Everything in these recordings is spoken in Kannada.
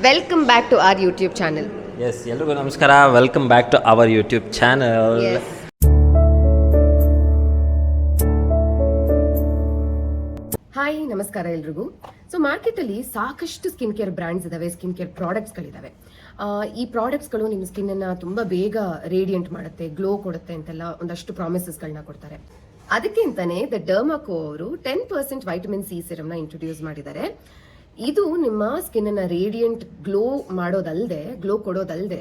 Welcome back to our YouTube channel. Yes, ಎಲ್ಲರಿಗೂ ನಮಸ್ಕಾರ. Welcome back to our YouTube channel. Yes. Hi ನಮಸ್ಕಾರ ಎಲ್ರಿಗೂ. ಸೊ ಮಾರ್ಕೆಟಲ್ಲಿ ಸಾಕಷ್ಟು ಸ್ಕಿನ್ ಕೇರ್ ಬ್ರ್ಯಾಂಡ್ಸ್ ಇದಾವೆ, ಸ್ಕಿನ್ ಕೇರ್ ಪ್ರಾಡಕ್ಟ್ಸ್ಗಳಿದಾವೆ. ಈ ಪ್ರಾಡಕ್ಟ್ಸ್ಗಳು ನಿಮ್ಮ ಸ್ಕಿನ್ನನ್ನು ತುಂಬ ಬೇಗ ರೇಡಿಯಂಟ್ ಮಾಡುತ್ತೆ, ಗ್ಲೋ ಕೊಡುತ್ತೆ ಅಂತೆಲ್ಲ ಒಂದಷ್ಟು ಪ್ರಾಮಿಸಸ್ಗಳನ್ನ ಕೊಡ್ತಾರೆ. ಅದಕ್ಕೆ ಅಂತಾನೆ ದ ಡರ್ಮಾಕೋ ಅವರು 10% ವೈಟಮಿನ್ ಸಿ ಸಿರಮ್ನ ಇಂಟ್ರೊಡ್ಯೂಸ್ ಮಾಡಿದ್ದಾರೆ. ಇದು ನಿಮ್ಮ ಸ್ಕಿನ್ನ ರೇಡಿಯಂಟ್ ಗ್ಲೋ ಮಾಡೋದಲ್ಲದೆ, ಗ್ಲೋ ಕೊಡೋದಲ್ಲದೆ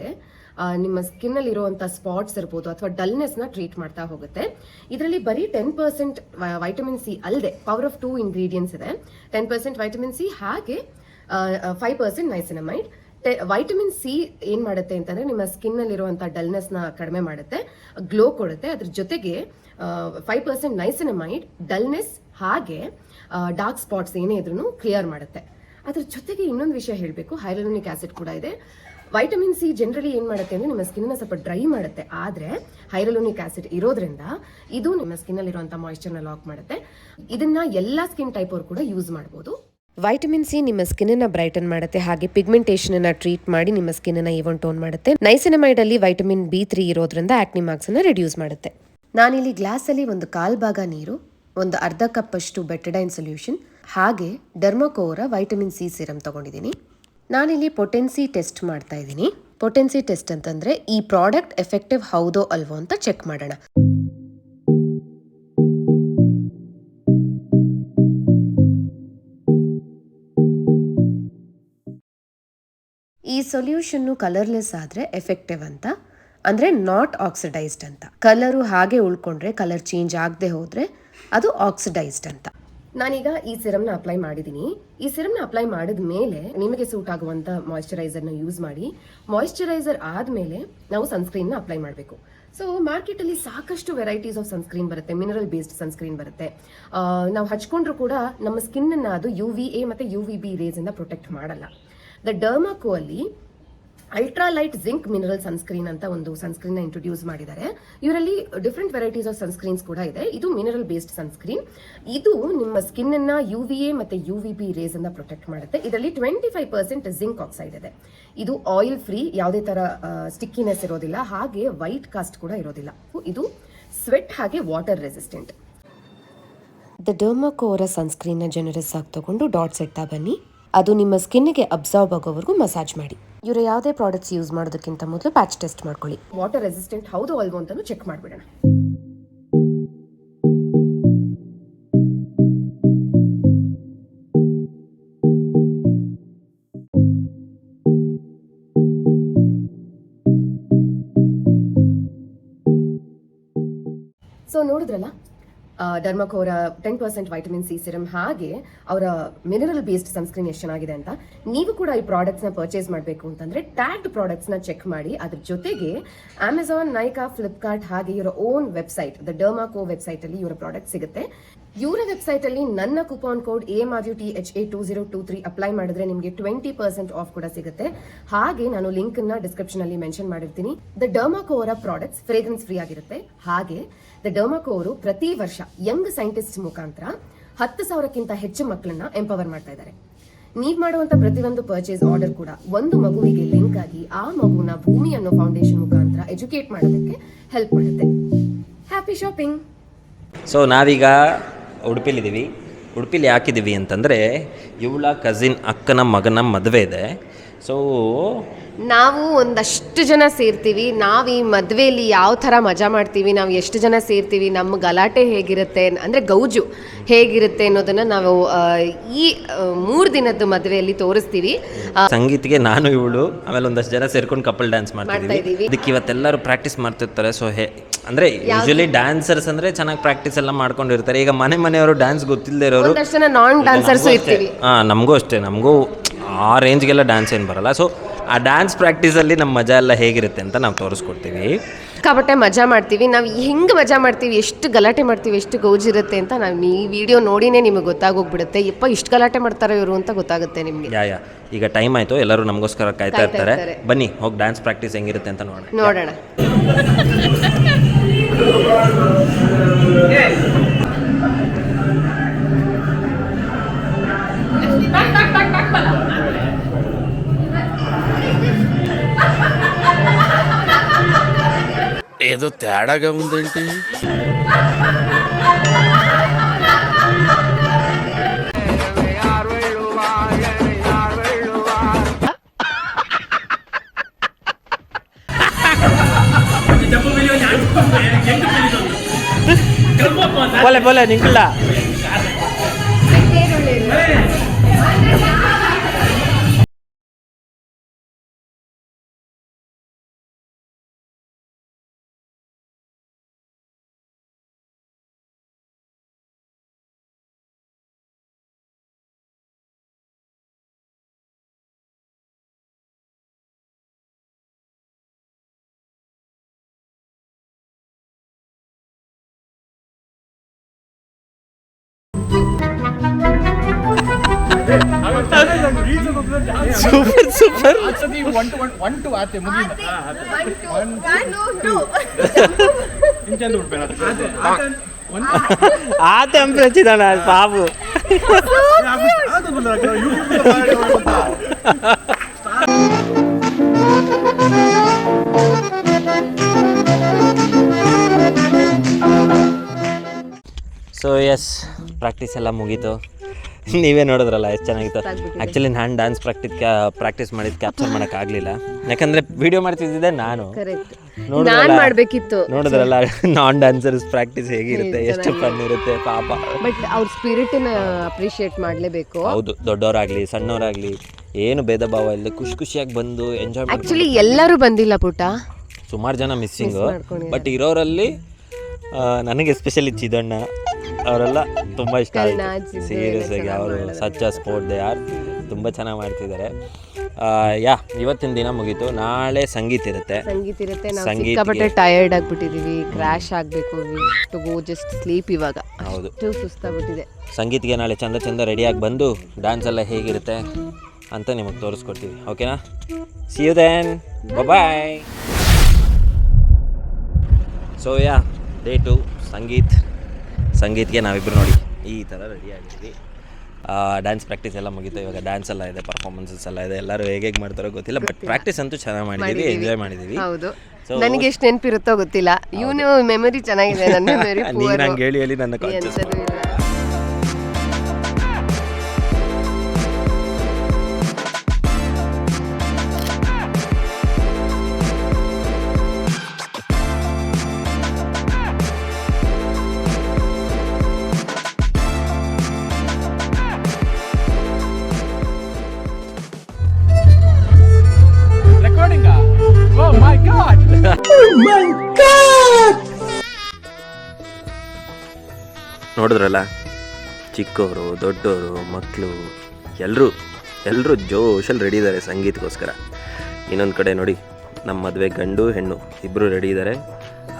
ನಿಮ್ಮ ಸ್ಕಿನ್ನಲ್ಲಿ ಇರುವಂಥ ಸ್ಪಾಟ್ಸ್ ಇರ್ಬೋದು ಅಥವಾ ಡಲ್ನೆಸ್ನ ಟ್ರೀಟ್ ಮಾಡ್ತಾ ಹೋಗುತ್ತೆ. ಇದರಲ್ಲಿ ಬರೀ 10% ವೈಟಮಿನ್ ಸಿ ಅಲ್ಲದೆ ಪವರ್ ಆಫ್ 2 ಇಂಗ್ರೀಡಿಯೆಂಟ್ಸ್ ಇದೆ. 10% ವೈಟಮಿನ್ ಸಿ ಹಾಗೆ 5% ನೈಸಿನಮೈಡ್. ವೈಟಮಿನ್ ಸಿ ಏನ್ ಮಾಡುತ್ತೆ ಅಂತಂದ್ರೆ ನಿಮ್ಮ ಸ್ಕಿನ್ನಲ್ಲಿರುವಂಥ ಡಲ್ನೆಸ್ನ ಕಡಿಮೆ ಮಾಡುತ್ತೆ, ಗ್ಲೋ ಕೊಡುತ್ತೆ. ಅದ್ರ ಜೊತೆಗೆ 5% ನೈಸಿನಮೈಡ್ ಡಲ್ನೆಸ್ ಹಾಗೆ ಡಾರ್ಕ್ ಸ್ಪಾಟ್ಸ್ ಏನೇ ಇದ್ರೂ ಕ್ಲಿಯರ್ ಮಾಡುತ್ತೆ. ಅದ್ರ ಜೊತೆಗೆ ಇನ್ನೊಂದು ವಿಷಯ ಹೇಳಬೇಕು, ಹೈಲುರೋನಿಕ್ ಆಸಿಡ್ ಕೂಡ ಇದೆ. ವೈಟಮಿನ್ ಸಿ ಜನರಲಿ ಏನ್ ಮಾಡುತ್ತೆ ಅಂದ್ರೆ ನಿಮ್ಮ ಸ್ಕಿನ್ನ ಸ್ವಲ್ಪ ಡ್ರೈ ಮಾಡುತ್ತೆ, ಆದ್ರೆ ಹೈಲುರೋನಿಕ್ ಆಸಿಡ್ ಇರೋದ್ರಿಂದ ಇದು ನಿಮ್ಮ ಸ್ಕಿನ್ ಅಲ್ಲಿ ಇರುವಂತಹ ಮಾಯಿಶ್ಚರ್ನ ಲಾಕ್ ಮಾಡುತ್ತೆ. ಇದನ್ನ ಎಲ್ಲಾ ಸ್ಕಿನ್ ಟೈಪ್ ಅವರು ಕೂಡ ಯೂಸ್ ಮಾಡಬಹುದು. ವೈಟಮಿನ್ ಸಿ ನಿಮ್ಮ ಸ್ಕಿನ್ ಅನ್ನ ಬ್ರೈಟನ್ ಮಾಡುತ್ತೆ, ಹಾಗೆ ಪಿಗ್ಮೆಂಟೇಷನ್ ಅನ್ನ ಟ್ರೀಟ್ ಮಾಡಿ ನಿಮ್ಮ ಸ್ಕಿನ್ ಅನ್ನ ಈವನ್ ಟೋನ್ ಮಾಡುತ್ತೆ. ನೈಸಿನಮೈಡ್ ಅಲ್ಲಿ ವೈಟಮಿನ್ B3 ಇರೋದ್ರಿಂದ ಆಕ್ನಿ ಮಾರ್ಕ್ಸ್ ಅನ್ನ ರಿಡ್ಯೂಸ್ ಮಾಡುತ್ತೆ. ನಾನಿಲ್ಲಿ ಗ್ಲಾಸ್ ಅಲ್ಲಿ ಒಂದು 1/4 ಭಾಗ ನೀರು, ಒಂದು ಅರ್ಧ ಕಪ್ ಅಷ್ಟು ಬೆಟಡೈನ್ ಸೊಲ್ಯೂಷನ್ ಹಾಗೆ ಡರ್ಮಾಕೋರ ವೈಟಮಿನ್ ಸಿ ಸಿರಮ್ ತಗೊಂಡಿದ್ದೀನಿ. ನಾನಿಲ್ಲಿ ಪೊಟೆನ್ಸಿ ಟೆಸ್ಟ್ ಮಾಡ್ತಾ ಇದ್ದೀನಿ. ಪೊಟೆನ್ಸಿ ಟೆಸ್ಟ್ ಅಂತಂದ್ರೆ ಈ ಪ್ರಾಡಕ್ಟ್ ಎಫೆಕ್ಟಿವ್ ಹೌದೋ ಅಲ್ವೋ ಅಂತ ಚೆಕ್ ಮಾಡೋಣ. ಈ ಸೊಲ್ಯೂಷನ್ ಕಲರ್ಲೆಸ್ ಆದ್ರೆ ಎಫೆಕ್ಟಿವ್ ಅಂತ, ಅಂದ್ರೆ ನಾಟ್ ಆಕ್ಸಿಡೈಸ್ಡ್ ಅಂತ. ಕಲರು ಹಾಗೆ ಉಳ್ಕೊಂಡ್ರೆ, ಕಲರ್ ಚೇಂಜ್ ಆಗದೆ ಹೋದ್ರೆ ಅದು ಆಕ್ಸಿಡೈಸ್ಡ್ ಅಂತ. ನಾನೀಗ ಈ ಸಿರಮ್ನ ಅಪ್ಲೈ ಮಾಡಿದ್ದೀನಿ. ಈ ಸಿರಮ್ನ ಅಪ್ಲೈ ಮಾಡಿದ ಮೇಲೆ ನಿಮಗೆ ಸೂಟ್ ಆಗುವಂತ ಮಾಯಿಶ್ಚರೈಸರ್ನ ಯೂಸ್ ಮಾಡಿ. ಮಾಯಿಶ್ಚರೈಸರ್ ಆದ್ಮೇಲೆ ನಾವು ಸನ್ಸ್ಕ್ರೀನ್ನ ಅಪ್ಲೈ ಮಾಡಬೇಕು. ಸೊ ಮಾರ್ಕೆಟಲ್ಲಿ ಸಾಕಷ್ಟು ವೆರೈಟೀಸ್ ಆಫ್ ಸನ್ಸ್ಕ್ರೀನ್ ಬರುತ್ತೆ, ಮಿನರಲ್ ಬೇಸ್ಡ್ ಸನ್ಸ್ಕ್ರೀನ್ ಬರುತ್ತೆ. ನಾವು ಹಚ್ಕೊಂಡ್ರು ಕೂಡ ನಮ್ಮ ಸ್ಕಿನ್ನ ಅದು UVA ಮತ್ತೆ UVB ರೇಸ್ ಇಂದ ಪ್ರೊಟೆಕ್ಟ್ ಮಾಡಲ್ಲ. ದ ಡರ್ಮಾಕೋ ಅಲ್ಲಿ ultra light zinc mineral sunscreen ಅಂತ ಒಂದು ಸನ್ಸ್ಕ್ರೀನ್ ಇಂಟ್ರೊಡ್ಯೂಸ್ ಮಾಡಿದ್ದಾರೆ. ಇವರಲ್ಲಿ ಡಿಫ್ರೆಂಟ್ ವೆರೈಟೀಸ್ ಆಫ್ ಸನ್ಸ್ಕ್ರೀನ್ಸ್ ಕೂಡ ಇದೆ. ಇದು ಮಿನರಲ್ ಬೇಸ್ಡ್ ಸನ್ಸ್ಕ್ರೀನ್. ಇದು ನಿಮ್ಮ ಸ್ಕಿನ್ ಅನ್ನ UVA ಮತ್ತೆ UVB ರೇಸ್ ಇಂದ ಪ್ರೊಟೆಕ್ಟ್ ಮಾಡುತ್ತೆ. ಇದರಲ್ಲಿ 25% ಜಿಂಕ್ ಆಕ್ಸೈಡ್ ಇದೆ. ಇದು ಆಯಿಲ್ ಫ್ರೀ, ಯಾವುದೇ ತರ ಸ್ಟಿಕ್ಕಿನೆಸ್ ಇರೋದಿಲ್ಲ, ಹಾಗೆ ವೈಟ್ ಕಾಸ್ಟ್ ಕೂಡ ಇರೋದಿಲ್ಲ. ಇದು ಸ್ವೆಟ್ ಹಾಗೆ ವಾಟರ್ ರೆಸಿಸ್ಟೆಂಟ್. ದ ಡರ್ಮಾಕೋ ಅವರ ಸನ್ಸ್ಕ್ರೀನ್ ನ ಜನರಸ್ ಆಗಿ ತಗೊಂಡು ಡಾಟ್ಸ್ ಇಡ್ತಾ ಬನ್ನಿ. ಅದು ನಿಮ್ಮ ಸ್ಕಿನ್ಗೆ ಅಬ್ಸಾರ್ಬ್ ಆಗೋವರೆಗೂ ಮಸಾಜ್ ಮಾಡಿ. ಇವರು ಯಾವುದೇ ಪ್ರಾಡಕ್ಟ್ಸ್ ಯೂಸ್ ಮಾಡೋದಕ್ಕಿಂತ ಮೊದಲು ಪ್ಯಾಚ್ ಟೆಸ್ಟ್ ಮಾಡ್ಕೊಳ್ಳಿ. ವಾಟರ್ ರೆಸಿಸ್ಟೆಂಟ್ ಹೌದು ಅಲ್ವೋ ಅಂತಾನು ಚೆಕ್ ಮಾಡ್ಬಿಡೋಣ. ಸೊ ನೋಡಿದ್ರಲ್ಲ, ಡರ್ಮಾಕೋ ಅವರ 10% ವೈಟಮಿನ್ ಸಿ ಸಿರಮ್ ಹಾಗೆ ಅವರ ಮಿನರಲ್ ಬೇಸ್ಡ್ ಸನ್ಸ್ಕ್ರೀನ್ ಎಷ್ಟು ಚೆನ್ನಾಗಿದೆ ಅಂತ. ನೀವು ಕೂಡ ಈ ಪ್ರಾಡಕ್ಟ್ಸ್ನ ಪರ್ಚೇಸ್ ಮಾಡಬೇಕು ಅಂತಂದ್ರೆ ಟ್ಯಾಗ್ಡ್ ಪ್ರಾಡಕ್ಟ್ಸ್ನ ಚೆಕ್ ಮಾಡಿ. ಅದ್ರ ಜೊತೆಗೆ ಅಮೆಝಾನ್, ನೈಕಾ, ಫ್ಲಿಪ್ಕಾರ್ಟ್ ಹಾಗೆ ಇವರ ಓನ್ ವೆಬ್ಸೈಟ್ ದ ಡರ್ಮಾಕೋ ವೆಬ್ಸೈಟ್ ಅಲ್ಲಿ ಇವರ ಪ್ರಾಡಕ್ಟ್ ಸಿಗುತ್ತೆ. ಇವರ ವೆಬ್ಸೈಟ್ ಅಲ್ಲಿ ನನ್ನ ಕೂಪನ್ ಕೋಡ್ AMRUTHA2023 ಅಪ್ಲೈ ಮಾಡಿದ್ರೆ ನಿಮಗೆ 20% ಆಫ್ ಕೂಡ ಸಿಗುತ್ತೆ. ಹಾಗೆ ನಾನು ಲಿಂಕ್ ಅನ್ನ ಡಿಸ್ಕ್ರಿಪ್ಷನ್ ಅಲ್ಲಿ ಮೆನ್ಷನ್ ಮಾಡಿರ್ತೀನಿ. ದ ಡರ್ಮಾಕೋ ಅವರ ಪ್ರಾಡಕ್ಟ್ಸ್ ಫ್ರೇಗ್ರೆನ್ಸ್ ಫ್ರೀ ಆಗಿರುತ್ತೆ. ಹಾಗೆ ದ ಡರ್ಮಾಕೋ ಅವರು ಪ್ರತಿ ವರ್ಷ ಯಂಗ್ ಸೈಂಟಿಸ್ಟ್ ಮುಖಾಂತರ 10,000ಕ್ಕಿಂತ ಹೆಚ್ಚು ಮಕ್ಕಳನ್ನ ಎಂಪವರ್ ಮಾಡ್ತಾ ಇದ್ದಾರೆ. ನೀವ್ ಮಾಡುವಂತ ಪ್ರತಿಯೊಂದು ಪರ್ಚೇಸ್ ಆರ್ಡರ್ ಕೂಡ ಒಂದು ಮಗುವಿಗೆ ಲಿಂಕ್ ಆಗಿ ಆ ಮಗುನ ಭೂಮಿ ಅನ್ನೋ ಫೌಂಡೇಶನ್ ಮುಖಾಂತರ ಎಜುಕೇಟ್ ಮಾಡೋದಕ್ಕೆ ಹೆಲ್ಪ್ ಮಾಡುತ್ತೆ. Happy shopping. ಸೊ ನಾವೀಗ ಉಡುಪಿಲಿದ್ದೀವಿ. ಉಡುಪಿಲಿ ಯಾಕಿದ್ದೀವಿ ಅಂತಂದರೆ ಇವಳ ಕಸಿನ್ ಅಕ್ಕನ ಮಗನ ಮದುವೆ ಇದೆ. ಸೊ ನಾವು ಒಂದಷ್ಟು ಜನ ಸೇರ್ತೀವಿ. ನಾವು ಈ ಮದುವೆಯಲ್ಲಿ ಯಾವ ಥರ ಮಜಾ ಮಾಡ್ತೀವಿ, ನಾವು ಎಷ್ಟು ಜನ ಸೇರ್ತೀವಿ, ನಮ್ಮ ಗಲಾಟೆ ಹೇಗಿರುತ್ತೆ ಅಂದರೆ ಗೌಜು ಹೇಗಿರುತ್ತೆ ಅನ್ನೋದನ್ನು ನಾವು ಈ 3 ದಿನದ ಮದುವೆಯಲ್ಲಿ ತೋರಿಸ್ತೀವಿ. ಸಂಗೀತಿಗೆ ನಾನು ಇವಳು ಆಮೇಲೆ ಒಂದಷ್ಟು ಜನ ಸೇರ್ಕೊಂಡು ಕಪಲ್ ಡ್ಯಾನ್ಸ್ ಮಾಡ್ತಾ ಇದ್ದೀವಿ. ಇದಕ್ಕೆ ಇವತ್ತೆಲ್ಲರೂ ಪ್ರಾಕ್ಟೀಸ್ ಮಾಡ್ತಿರ್ತಾರೆ. ಸೊ ಅಂದರೆ ಯೂಶಲಿ ಡ್ಯಾನ್ಸರ್ಸ್ ಅಂದರೆ ಚೆನ್ನಾಗಿ ಪ್ರಾಕ್ಟೀಸ್ ಎಲ್ಲ ಮಾಡ್ಕೊಂಡಿರ್ತಾರೆ. ಈಗ ಮನೆಯವರು ಡ್ಯಾನ್ಸ್ ಗೊತ್ತಿಲ್ಲದೆ ಇರೋರು, ಒಂದಷ್ಟು ಜನ ನಾನ್ ಡ್ಯಾನ್ಸರ್ಸು ಇರ್ತೀವಿ. ನಮಗೂ ಅಷ್ಟೇ, ನಮಗೂ ಆ ರೇಂಜ್ಗೆಲ್ಲ ಡ್ಯಾನ್ಸ್ ಏನು ಬರಲ್ಲ. ಸೊ ಆ ಡ್ಯಾನ್ಸ್ ಪ್ರಾಕ್ಟೀಸಲ್ಲಿ ನಮ್ಮ ಮಜಾ ಎಲ್ಲ ಹೇಗಿರುತ್ತೆ ಅಂತ ನಾವು ತೋರಿಸ್ಕೊಡ್ತೀವಿ. ಸಿಕ್ಕಾಪಟ್ಟೆ ಮಜಾ ಮಾಡ್ತೀವಿ. ನಾವು ಹೆಂಗೆ ಮಜಾ ಮಾಡ್ತೀವಿ, ಎಷ್ಟು ಗಲಾಟೆ ಮಾಡ್ತೀವಿ, ಎಷ್ಟು ಗೌಜಿರುತ್ತೆ ಅಂತ ನಾವು ಈ ವಿಡಿಯೋ ನೋಡಿನೇ ನಿಮಗೆ ಗೊತ್ತಾಗೋಗ್ಬಿಡುತ್ತೆ. ಯಪ್ಪ ಇಷ್ಟು ಗಲಾಟೆ ಮಾಡ್ತಾರೆ ಇವರು ಅಂತ ಗೊತ್ತಾಗುತ್ತೆ ನಿಮಗೆ. ಯಾ ಈಗ ಟೈಮ್ ಆಯಿತು, ಎಲ್ಲರೂ ನಮಗೋಸ್ಕರ ಕಾಯ್ತಾ ಇರ್ತಾರೆ. ಬನ್ನಿ ಹೋಗಿ ಡ್ಯಾನ್ಸ್ ಪ್ರಾಕ್ಟೀಸ್ ಹೆಂಗಿರುತ್ತೆ ಅಂತ ನೋಡೋಣ. ఏదో తేడాగా ఉందేంటి? പോലെ പോലെ നിങ്ങള ಸೂಪರ್ ಸೂಪರ್ ಆತ ಪ್ರಚಿದಾನ ಬಾಬು. ಸೊ ಎಸ್, ಪ್ರಾಕ್ಟೀಸ್ ಎಲ್ಲ ಮುಗೀತು. ನೀವೇ ನೋಡಿದ್ರಲ್ಲ ಎಷ್ಟು ಚೆನ್ನಾಗಿತ್ತು. ಆ್ಯಕ್ಚುಲಿ ನಾನು ಡ್ಯಾನ್ಸ್ ಪ್ರಾಕ್ಟೀಸ್ ಮಾಡಿದ್ದು ಕ್ಯಾಪ್ಚರ್ ಮಾಡೋಕ್ಕಾಗಲಿಲ್ಲ, ಯಾಕಂದರೆ ವಿಡಿಯೋ ಮಾಡ್ತಿದ್ದೆ ನಾನು. ಮಾಡಬೇಕಿತ್ತು. ನೋಡಿದ್ರಲ್ಲ ನಾನ್ ಡ್ಯಾನ್ಸರ್ಸ್ ಪ್ರಾಕ್ಟೀಸ್ ಹೇಗಿರುತ್ತೆ, ಎಷ್ಟು ಫನ್ ಇರುತ್ತೆ ಪಾಪ. ಬಟ್ ಅವ್ರ ಸ್ಪಿರಿಟನ್ನ ಅಪ್ರಿಷಿಯೇಟ್ ಮಾಡಲೇಬೇಕು. ಹೌದು, ದೊಡ್ಡವರಾಗಲಿ ಸಣ್ಣವರಾಗಲಿ ಏನು ಭೇದ ಭಾವ ಇಲ್ಲ, ಖುಷಿಯಾಗಿ ಬಂದು ಎಂಜಾಯ್ ಮಾಡಿ. ಆ್ಯಕ್ಚುಲಿ ಎಲ್ಲರೂ ಬಂದಿಲ್ಲ ಪುಟ, ಸುಮಾರು ಜನ ಮಿಸ್ಸಿಂಗು. ಬಟ್ ಇರೋರಲ್ಲಿ ನನಗೆ ಎಸ್ಪೆಷಲಿ ಚಿದಣ್ಣ ಅವರೆಲ್ಲ ತುಂಬ ಇಷ್ಟ ಆಯಿತು. ಸೀರಿಯಸ್ ಆಗಿ ಅವರು such a sport they are, ತುಂಬ ಚೆನ್ನಾಗಿ ಮಾಡ್ತಿದ್ದಾರೆ. ಇವತ್ತಿನ ದಿನ ಮುಗೀತು, ನಾಳೆ ಸಂಗೀತ ಇರುತ್ತೆ. ಸಿಕ್ಕಾಪಟ್ಟೆ ಟಯರ್ಡ್ ಆಗಿಬಿಟ್ಟಿದ್ದೀವಿ, ಕ್ರ್ಯಾಶ್ ಆಗಬೇಕು, ಟು ಗೋ ಜಸ್ಟ್ ಸ್ಲೀಪ್ ಇವಾಗ. ಹೌದು, ಸುಸ್ತಾಗ್ಬಿಟ್ಟಿದೆ. ಸಂಗೀತಿಗೆ ನಾಳೆ ಚಂದ ರೆಡಿಯಾಗಿ ಬಂದು ಡ್ಯಾನ್ಸ್ ಎಲ್ಲ ಹೇಗಿರುತ್ತೆ ಅಂತ ನಿಮಗೆ ತೋರಿಸ್ಕೊಡ್ತೀವಿ. ಓಕೆನಾ? See you then, bye. So day 2 ಸಂಗೀತ್ಗೆ ನಾವಿಬ್ಬರು ನೋಡಿ ಈ ಥರ ರೆಡಿ ಆಗಿದ್ದೀವಿ. ಡ್ಯಾನ್ಸ್ ಪ್ರಾಕ್ಟೀಸ್ ಎಲ್ಲ ಮುಗಿತು, ಇವಾಗ ಡ್ಯಾನ್ಸ್ ಎಲ್ಲ ಇದೆ, ಪರ್ಫಾರ್ಮೆನ್ಸಸ್ ಎಲ್ಲ ಇದೆ. ಎಲ್ಲರೂ ಹೇಗೆ ಮಾಡ್ತಾರೋ ಗೊತ್ತಿಲ್ಲ, ಬಟ್ ಪ್ರಾಕ್ಟೀಸ್ ಅಂತೂ ಚೆನ್ನಾಗಿ ಮಾಡಿದ್ದೀವಿ, ಎಂಜಾಯ್ ಮಾಡಿದ್ದೀವಿ. ಹೌದು, ನನಗೆ ಎಷ್ಟು ನೆನಪಿರುತ್ತೋ ಗೊತ್ತಿಲ್ಲ. ಇವನು ಮೆಮೊರಿ ಚೆನ್ನಾಗಿದೆ, ನನ್ನ ಮೆಮೊರಿ ನೀನು ನಂಗೆ ಹೇಳಿ ನನ್ನ ಕಾನ್ಷಿಯಸ್. ನೋಡಿದ್ರಲ್ಲ, ಚಿಕ್ಕವರು ದೊಡ್ಡವರು ಮಕ್ಕಳು ಎಲ್ಲರೂ ಜೋಶಲ್ಲಿ ರೆಡಿ ಇದ್ದಾರೆ ಸಂಗೀತಕ್ಕೋಸ್ಕರ. ಇನ್ನೊಂದು ಕಡೆ ನೋಡಿ, ನಮ್ಮ ಮದುವೆ ಗಂಡು ಹೆಣ್ಣು ಇಬ್ಬರು ರೆಡಿ ಇದ್ದಾರೆ.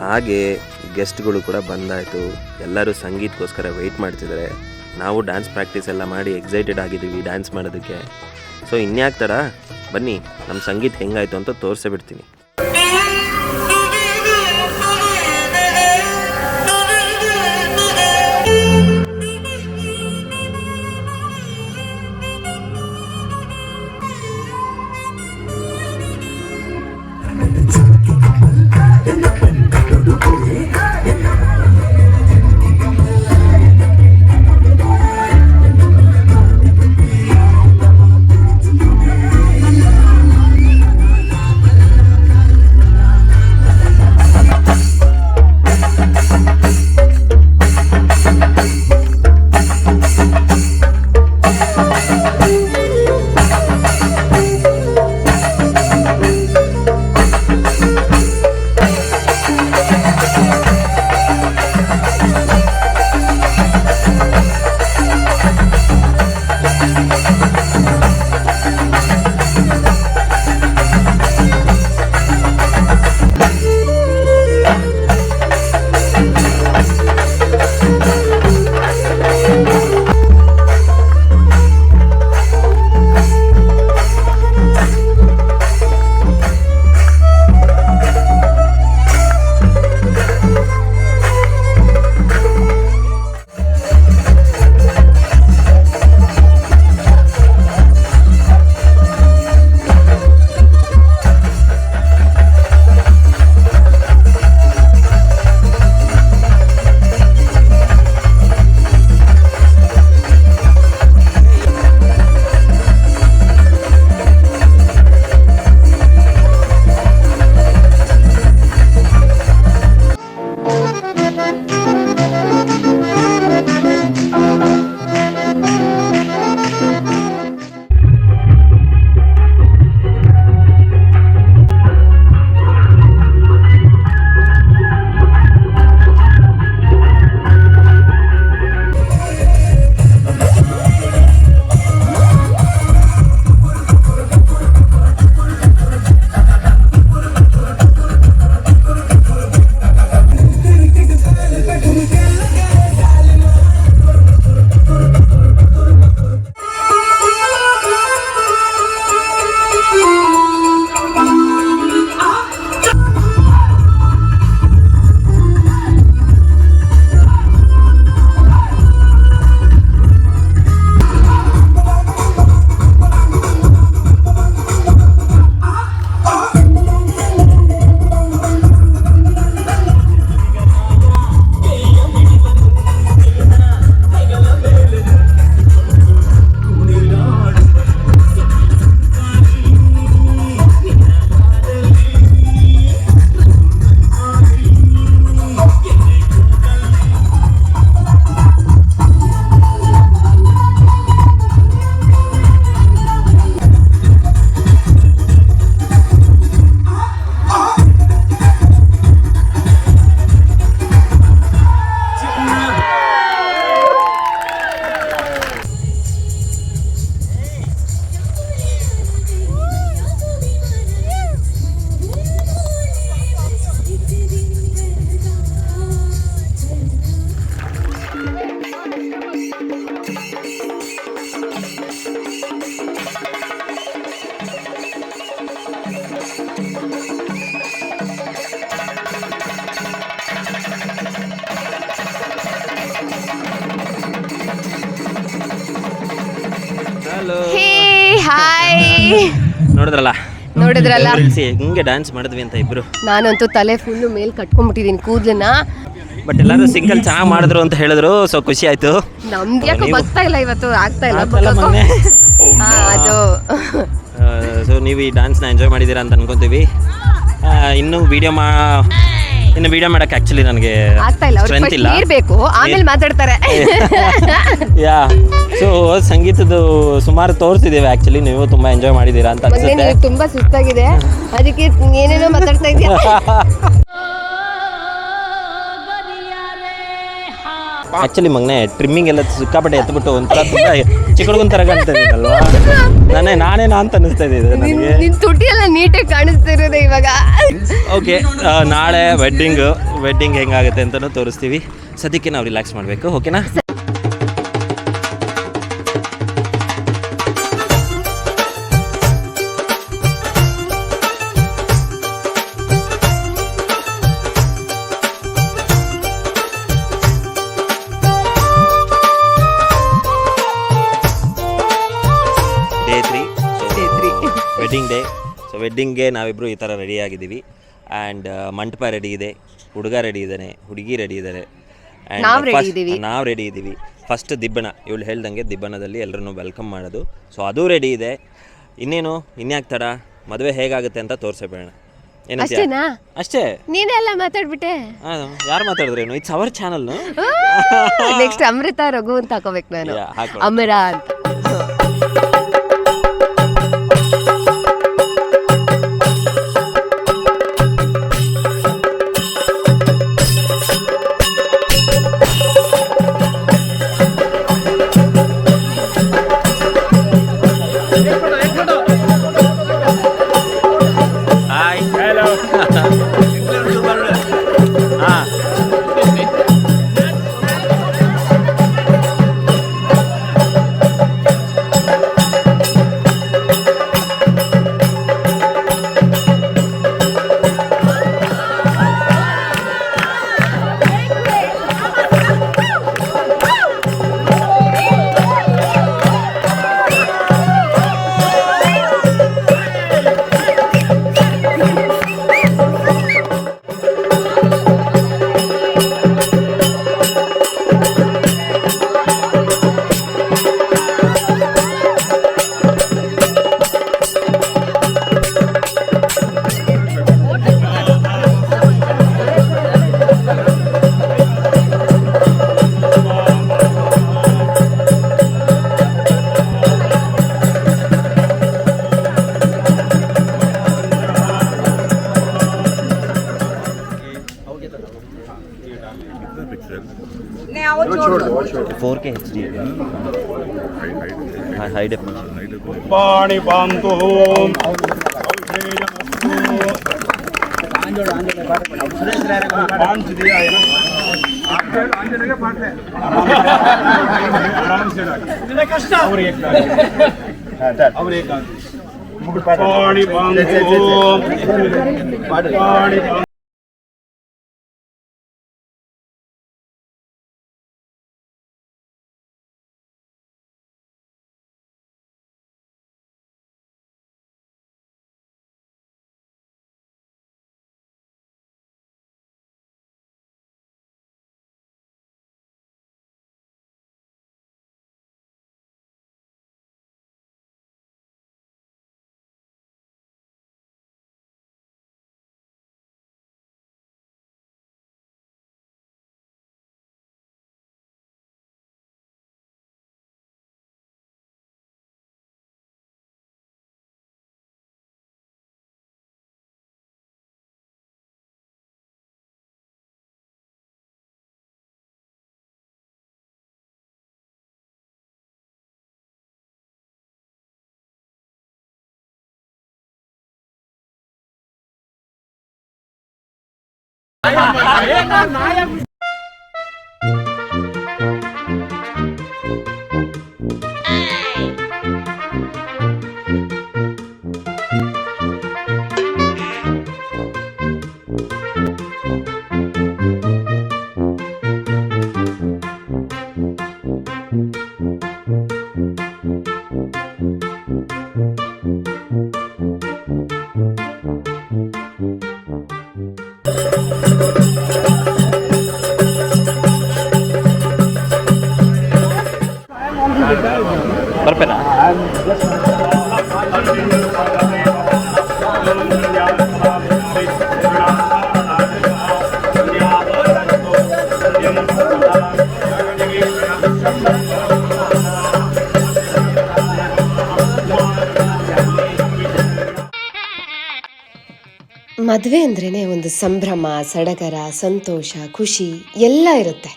ಹಾಗೆ ಗೆಸ್ಟ್ಗಳು ಕೂಡ ಬಂದಾಯಿತು, ಎಲ್ಲರೂ ಸಂಗೀತಕ್ಕೋಸ್ಕರ ವೆಯ್ಟ್ ಮಾಡ್ತಿದ್ದಾರೆ. ನಾವು ಡ್ಯಾನ್ಸ್ ಪ್ರಾಕ್ಟೀಸ್ ಎಲ್ಲ ಮಾಡಿ ಎಕ್ಸೈಟೆಡ್ ಆಗಿದ್ದೀವಿ ಡ್ಯಾನ್ಸ್ ಮಾಡೋದಕ್ಕೆ. ಸೊ ಇನ್ಯಾಕೆ ತಡ, ಬನ್ನಿ ನಮ್ಮ ಸಂಗೀತ ಹೆಂಗಾಯಿತು ಅಂತ ತೋರಿಸೇ ಬಿಡ್ತೀನಿ. ನೋಡಿದ್ರಲ್ಲ ಹಿಂಗೆ ಡ್ಯಾನ್ಸ್ ಮಾಡಿದ್ವಿ ಅಂತ ಇಬ್ರು. ನಾನಂತೂ ತಲೆ ಫುಲ್ಲು ಮೇಲ್ ಕಟ್ಕೊಂಡ್ಬಿಟ್ಟಿದ್ದೀನಿ ಕೂದಲನ್ನ. ಬಟ್ ಎಲ್ಲರೂ ಸಿಂಗಲ್ ಚೆನ್ನಾಗಿ ಮಾಡಿದ್ರು ಅಂತ ಹೇಳಿದ್ರು, ಸೊ ಖುಷಿ ಆಯ್ತು. ನಮ್ಗೆ ಯಾಕೋ ಬರ್ತಾ ಇಲ್ಲ ಇವತ್ತು, ಆಗ್ತಾ ಇಲ್ಲ ಅದು. ಸೊ ನೀವು ಈ ಡ್ಯಾನ್ಸ್ನ ಎಂಜಾಯ್ ಮಾಡಿದ್ದೀರಾ ಅಂತ ಅನ್ಕೊಂತೀವಿ. ಇನ್ನು ವಿಡಿಯೋ ಮಾಡೋಕ್ಕೆ ಆ್ಯಕ್ಚುಲಿ ನನಗೆ ಆಗ್ತಾ ಇಲ್ಲ, ಸ್ಟ್ರೆಂತ್ ಇಲ್ಲ. ಬೇಕು ಆಮೇಲೆ ಮಾತಾಡ್ತಾರೆ. ಯಾ ಸೊ ಸಂಗೀತದ ಸುಮಾರು ತೋರಿಸಿದ್ದೀವಿ ಆ್ಯಕ್ಚುಲಿ, ನೀವು ತುಂಬ ಎಂಜಾಯ್ ಮಾಡಿದ್ದೀರಾ ಅಂತ ಅನ್ಸುತ್ತೆ. ತುಂಬಾ ಸುಸ್ತಾಗಿದೆ, ಅದಕ್ಕೆ ಏನೇನೋ ಮಾತಾಡ್ತಾ ಇದೆಯಾ. ಆ್ಯಕ್ಚುಲಿ ಮಗನೇ ಟ್ರಿಮ್ಮಿಂಗ್ ಎಲ್ಲ ಸಿಕ್ಕಾಪಟ್ಟೆ ಎತ್ಬಿಟ್ಟು ಒಂಥರ ತುಂಬ ಚಿಕ್ಕ ಹುಡುಗನ ಥರ ಕಾಣ್ತಾ ಇದ್ದೀನಲ್ವಾ, ನಾನೇ ಅಂತ ಅನ್ನಿಸ್ತಾ ಇದೆ ನನಗೆ. ನಿನ್ ತುಟಿ ಎಲ್ಲ ನೀಟಾಗಿ ಕಾಣಿಸ್ತಾ ಇರೋದೇ ಇವಾಗ. ಓಕೆ, ನಾಳೆ ವೆಡ್ಡಿಂಗ್ ಹೆಂಗಾಗುತ್ತೆ ಅಂತಲೂ ತೋರಿಸ್ತೀವಿ. ಸದ್ಯಕ್ಕೆ ನಾವು ರಿಲ್ಯಾಕ್ಸ್ ಮಾಡಬೇಕು, ಓಕೆನಾ? Wedding day. ಸೊ ವೆಡ್ಡಿಂಗ್ಗೆ ನಾವಿಬ್ಬರು ಈ ಥರ ರೆಡಿ ಆಗಿದ್ದೀವಿ. ಆ್ಯಂಡ್ ಮಂಟಪ ರೆಡಿ ಇದೆ, ಹುಡುಗ ರೆಡಿ ಇದ್ದಾನೆ, ಹುಡುಗಿ ರೆಡಿ ಇದ್ದಾರೆ, ಆ್ಯಂಡ್ ನಾವು ರೆಡಿ ಇದ್ದೀವಿ. ಫಸ್ಟ್ ದಿಬ್ಬಣ, ಇವಳು ಹೇಳ್ದಂಗೆ ದಿಬ್ಬಣದಲ್ಲಿ ಎಲ್ಲರನ್ನೂ ವೆಲ್ಕಮ್ ಮಾಡೋದು. ಸೊ ಅದು ರೆಡಿ ಇದೆ. ಇನ್ನೇನು ಇನ್ಯಾಕೆ ತಡ, ಮದುವೆ ಹೇಗಾಗುತ್ತೆ ಅಂತ ತೋರಿಸಬೇಡ. ಅಷ್ಟೇನಾ? ಅಷ್ಟೇ. ನೀನೆಲ್ಲ ಮಾತಾಡ್ಬಿಟ್ಟೆ. ಯಾರು ಮಾತಾಡಿದ್ರೇನು? It's our channel. Next Amrutha Raghu ಅಂತ ಹಾಕೋಬೇಕು ನಾನು, ಅಮರ ಅಂತ. high definition. Pani Bantu ಮದುವೆ ಅಂದ್ರೇ ಒಂದು ಸಂಭ್ರಮ, ಸಡಗರ, ಸಂತೋಷ, ಖುಷಿ ಎಲ್ಲ ಇರುತ್ತೆ.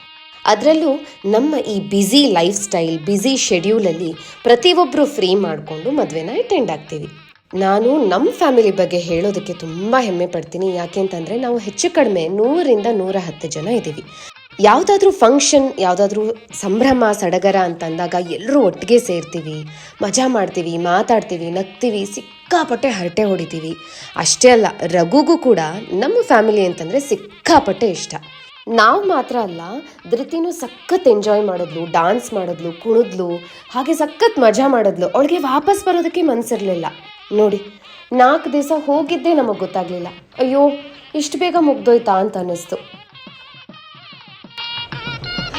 ಅದರಲ್ಲೂ ನಮ್ಮ ಈ ಬ್ಯುಸಿ ಲೈಫ್ ಸ್ಟೈಲ್, ಬ್ಯುಸಿ ಶೆಡ್ಯೂಲಲ್ಲಿ ಪ್ರತಿಯೊಬ್ಬರು ಫ್ರೀ ಮಾಡಿಕೊಂಡು ಮದುವೆನ ಅಟೆಂಡ್ ಆಗ್ತೀವಿ. ನಾನು ನಮ್ಮ ಫ್ಯಾಮಿಲಿ ಬಗ್ಗೆ ಹೇಳೋದಕ್ಕೆ ತುಂಬ ಹೆಮ್ಮೆ ಪಡ್ತೀನಿ. ಯಾಕೆಂತಂದರೆ ನಾವು ಹೆಚ್ಚು ಕಡಿಮೆ 100ರಿಂದ 110 ಜನ ಇದ್ದೀವಿ. ಯಾವುದಾದ್ರೂ ಫಂಕ್ಷನ್, ಯಾವುದಾದ್ರೂ ಸಂಭ್ರಮ ಸಡಗರ ಅಂತಂದಾಗ ಎಲ್ಲರೂ ಒಟ್ಟಿಗೆ ಸೇರ್ತೀವಿ, ಮಜಾ ಮಾಡ್ತೀವಿ, ಮಾತಾಡ್ತೀವಿ, ನಗ್ತೀವಿ, ಸಿಕ್ಕಾಪಟ್ಟೆ ಹರಟೆ ಹೊಡಿತೀವಿ. ಅಷ್ಟೇ ಅಲ್ಲ, ರಘುಗೂ ಕೂಡ ನಮ್ಮ ಫ್ಯಾಮಿಲಿ ಅಂತಂದರೆ ಸಿಕ್ಕಾಪಟ್ಟೆ ಇಷ್ಟ. ನಾವು ಮಾತ್ರ ಅಲ್ಲ, ಧೃತಿನೂ ಸಖತ್ ಎಂಜಾಯ್ ಮಾಡಿದ್ಲು, ಡಾನ್ಸ್ ಮಾಡಿದ್ಲು, ಕುಣಿದ್ಲು, ಹಾಗೆ ಸಖತ್ ಮಜಾ ಮಾಡಿದ್ಲು. ಅವಳಿಗೆ ವಾಪಸ್ ಬರೋದಕ್ಕೆ ಮನಸ್ಸಿರಲಿಲ್ಲ. ನೋಡಿ, 4 ದಿವಸ ಹೋಗಿದ್ದೇ ನಮಗೆ ಗೊತ್ತಾಗಲಿಲ್ಲ. ಅಯ್ಯೋ, ಇಷ್ಟು ಬೇಗ ಮುಗ್ದೋಯ್ತಾ ಅಂತ ಅನ್ನಿಸ್ತು.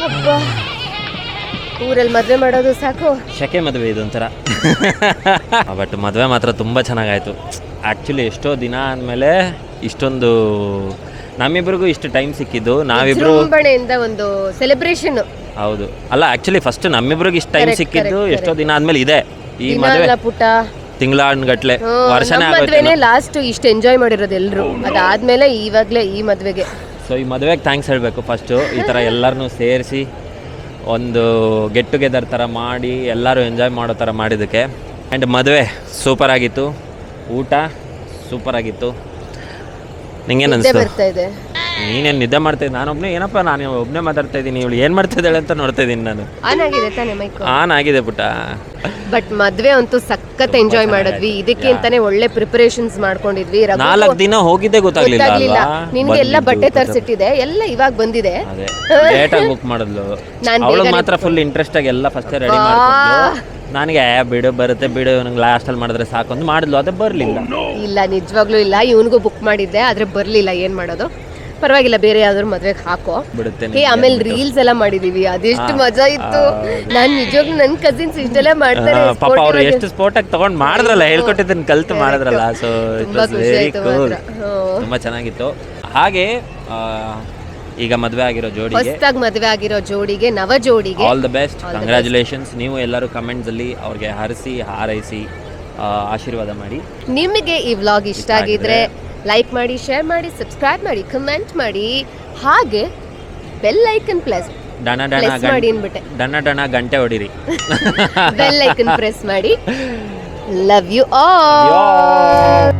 ಹಬ್ಬ, ಊರಲ್ಲಿ ಮದುವೆ ಮಾಡೋದು ಸಾಕು. ಶಕೆ ಮದುವೆ ಇದೊಂಥರ. ಬಟ್ ಮದುವೆ ಮಾತ್ರ ತುಂಬ ಚೆನ್ನಾಗಾಯಿತು. ಆ್ಯಕ್ಚುಲಿ ಎಷ್ಟೋ ದಿನ ಆದಮೇಲೆ ಇಷ್ಟೊಂದು ನಮ್ಮಿಬ್ಬರಿಗೂ ಇಷ್ಟು ಟೈಮ್ ಸಿಕ್ಕಿದ್ದು. ನಾವಿಬ್ರು ವಿಜೃಂಭಣೆಯಿಂದ ಒಂದು ಸೆಲೆಬ್ರೇಷನ್. ಹೌದು, ಅಲ್ಲ ಆ್ಯಕ್ಚುಲಿ ಫಸ್ಟ್ ನಮ್ಮಿಬ್ರಿಗೆ ಇಷ್ಟು ಟೈಮ್ ಸಿಕ್ಕಿದ್ದು ಎಷ್ಟೋ ದಿನ ಆದಮೇಲೆ ಇದೆ. ಈ ಮದುವೆ ಪುಟ ತಿಂಗಳಾನ್ಗಟ್ಲೆ, ವರ್ಷನೇ ಮದುವೆನೇ ಲಾಸ್ಟ್ ಇಷ್ಟು ಎಂಜಾಯ್ ಮಾಡಿರೋದು ಎಲ್ಲರೂ. ಅದಾದ್ಮೇಲೆ ಇವಾಗಲೇ ಈ ಮದುವೆಗೆ. ಸೊ ಈ ಮದುವೆಗೆ ಥ್ಯಾಂಕ್ಸ್ ಹೇಳಬೇಕು ಫಸ್ಟು. ಈ ಥರ ಎಲ್ಲರನ್ನೂ ಸೇರಿಸಿ ಒಂದು ಗೆಟ್ ಟುಗೆದರ್ ಥರ ಮಾಡಿ ಎಲ್ಲರೂ ಎಂಜಾಯ್ ಮಾಡೋ ಥರ ಮಾಡಿದ್ದಕ್ಕೆ. ಆ್ಯಂಡ್ ಮದುವೆ ಸೂಪರಾಗಿತ್ತು, ಊಟ ಸೂಪರಾಗಿತ್ತು. ನಿಂಗೇನು ಅನಿಸ್ತು? ಬರ್ತಾ ಇದೆ. ನೀನೇನು ನಿದ್ದೆ ಮಾಡ್ತಾಯಿದ್ದೆ? ನಾನೊಬ್ಬನೇ ಏನಪ್ಪ, ನಾನು ಒಬ್ಬನೇ ಮಾತಾಡ್ತಾ ಇದ್ದೀನಿ, ಇವಳು ಏನು ಮಾಡ್ತಿದ್ದಾಳೆ ಅಂತ ನೋಡ್ತಾ ಇದ್ದೀನಿ ನಾನು. ಆನ್ ಆಗಿದೆ ತಾನೇ ಮೈಕ್? ಆನ್ ಆಗಿದೆ ಪುಟ್ಟ. ಬಟ್ ಮದ್ವೆ ಅಂತೂ ಸಖತ್ ಎಂಜಾಯ್ ಮಾಡಿದ್ವಿ. ಇದಕ್ಕೆ ಅಂತಾನೆ ಒಳ್ಳೆ ಪ್ರಿಪರೇಷನ್ಸ್ ಮಾಡ್ಕೊಂಡಿದ್ವಿ. 4 ದಿನ ಹೋಗಿದ್ದೆ ಗೊತ್ತಾಗ್ಲಿಲ್ಲ. ನಿನ್ಗೆ ಎಲ್ಲ ಬಟ್ಟೆ ತರಿಸಿಟ್ಟಿದೆ, ಎಲ್ಲ ಇವಾಗ ಬಂದಿದೆ. ಅದೇ ಲೇಟಾಗಿ ಬುಕ್ ಮಾಡಿದ್ಲು. ಅವಳು ಮಾತ್ರ ಫುಲ್ ಇಂಟ್ರೆಸ್ಟ್ ಆಗಿ ಎಲ್ಲ ಫಸ್ಟ್ ರೆಡಿ ಮಾಡ್ಕೊಂಡು, ನನಗೆ ಬಿಡು ಬರುತ್ತೆ ಬಿಡು, ನಂಗೆ ಲಾಸ್ಟಲ್ಲಿ ಮಾಡಿದ್ರೆ ಸಾಕು ಅಂತ ಮಾಡಿದ್ಲು. ಅದೇ ಬರಲಿಲ್ಲ. ಇಲ್ಲ, ನಿಜವಾಗ್ಲೂ ಇಲ್ಲ. ಇವನಿಗೂ ಬುಕ್ ಮಾಡಿದ್ದೆ, ಆದ್ರೆ ಬರ್ಲಿಲ್ಲ. ಏನ್ ಮಾಡೋದು, ಪರವಾಗಿಲ್ಲ, ಬೇರೆ ಯಾವ್ದಾದ್ರು ಮದ್ವೆಗೆ ಹಾಕೋ. ಬಿಡುತ್ತೆ. ಆಮೇಲೆ ರೀಲ್ಸ್ ಎಲ್ಲ ಮಾಡಿದೀವಿ, ಅದೆಷ್ಟು ಮಜಾ ಇತ್ತು. ನಾನ್ ನಿಜವಾಗ್ಲೂ ನನ್ ಕಸಿನ್ಸ್ ಇಷ್ಟೆಲ್ಲ ಮಾಡ್ತಾರೆ. ಪಾಪ ಅವ್ರು ಎಷ್ಟು ಸ್ಪೋರ್ಟ್ ಆಗಿ ತಗೊಂಡ್ ಮಾಡಿದ್ರಲ್ಲ, ಹೇಳ್ಕೊಟ್ಟಿದ್ದನ್ನ ಕಲ್ತು ಮಾಡಿದ್ರಲ್ಲ. So it was very cool, ತುಂಬಾ ಚೆನ್ನಾಗಿತ್ತು. ಹಾಗೆ ಈಗ ಮದುವೆ ಆಗಿರೋ ಜೋಡಿಗೆ, ಹೊಸದಾಗಿ ಮದುವೆ ಆಗಿರೋ ಜೋಡಿಗೆ, ನವ ಜೋಡಿಗೆ ಆಲ್ ದ ಬೆಸ್ಟ್, ಕಂಗ್ರ್ಯಾಚುಲೇಷನ್ಸ್. ನೀವು ಎಲ್ಲರೂ ಕಮೆಂಟ್ಸ್ ಅಲ್ಲಿ ಅವ್ರಿಗೆ ಹರಿಸಿ ಹಾರೈಸಿ ಆಶೀರ್ವಾದ ಮಾಡಿ. ನಿಮಗೆ ಈ ವ್ಲಾಗ್ ಇಷ್ಟ ಆಗಿದ್ರೆ ಲೈಕ್ ಮಾಡಿ, ಶೇರ್ ಮಾಡಿ, ಸಬ್ಸ್ಕ್ರೈಬ್ ಮಾಡಿ, ಕಮೆಂಟ್ ಮಾಡಿ, ಹಾಗೆ ಬೆಲ್ ಐಕನ್ ಪ್ಲಸ್ ಮಾಡಿ ಅನ್ಬಿಟ್ಟೆ, ಡಣ ಗಂಟೆ ಹೊಡಿರಿ. ಬೆಲ್ ಐಕನ್ ಪ್ರೆಸ್ ಮಾಡಿ. Love you all.